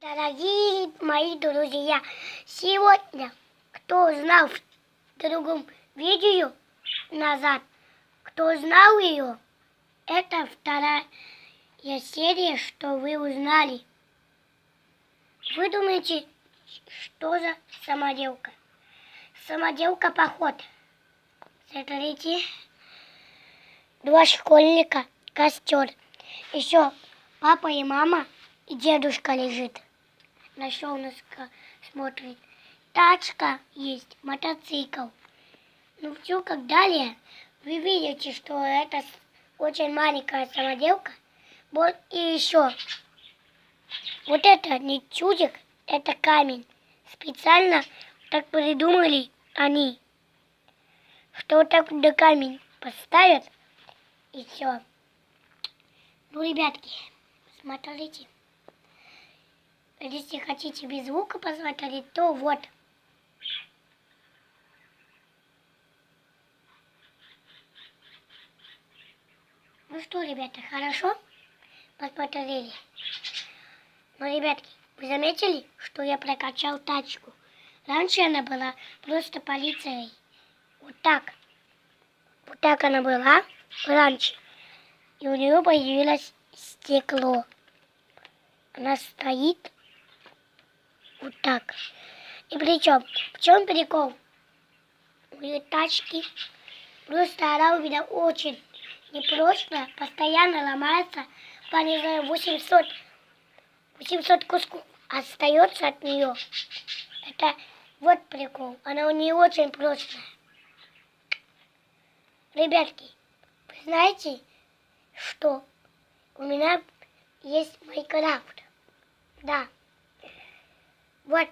Дорогие мои друзья, сегодня, кто знал в другом видео назад, кто знал ее, это вторая серия, что вы узнали. Вы думаете, что за самоделка? Самоделка поход. Смотрите, два школьника, костер. Еще папа и мама и дедушка лежит. На солнышко смотрит. Тачка есть, мотоцикл. Ну все как далее. Вы видите, что это очень маленькая самоделка. Вот и еще. Вот это не чудик, это камень. Специально так придумали они, что вот так до камень поставят и все. Ну, ребятки, смотрите. Если хотите без звука посмотреть, то вот. Ну что, ребята, хорошо посмотрели? Ну, ребятки, вы заметили, что я прокачал тачку? Раньше она была просто полицией. Вот так. Вот так она была раньше. И у нее появилось стекло. Она стоит вот так. И причем, в чем прикол? У нее тачки, просто она у меня очень непрочная, постоянно ломается, по, не знаю, 800 кусков остается от нее. Это вот прикол, она у нее очень прочная. Ребятки, вы знаете, что у меня есть Майнкрафт? Да. Вот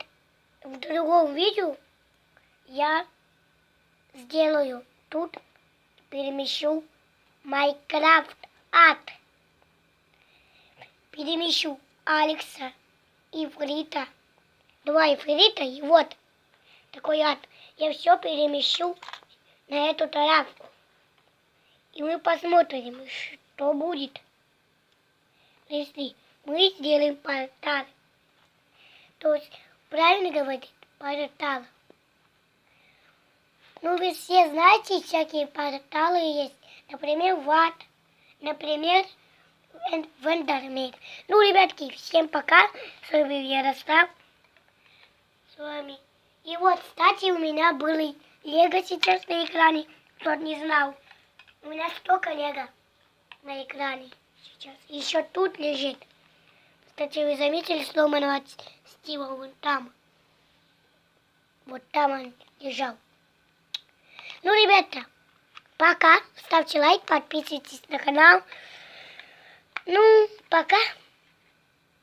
в другом видео я сделаю тут, перемещу Майнкрафт ад. Перемещу Алекса, Ифрита, два Ифрита и вот такой ад. Я все перемещу на эту травку. И мы посмотрим, что будет, если мы сделаем портал. То есть, правильно говорить, портал. Ну, вы все знаете, всякие порталы есть. Например, в ад. Например, в Эндермир. Ну, ребятки, всем пока. С вами Ярослав. С вами. И вот, кстати, у меня было Лего сейчас на экране. Кто не знал. У меня столько Лего на экране сейчас. Еще тут лежит. Кстати, вы заметили сломанного Стива вон там? Вот там он лежал. Ну, ребята, пока. Ставьте лайк, подписывайтесь на канал. Ну, пока.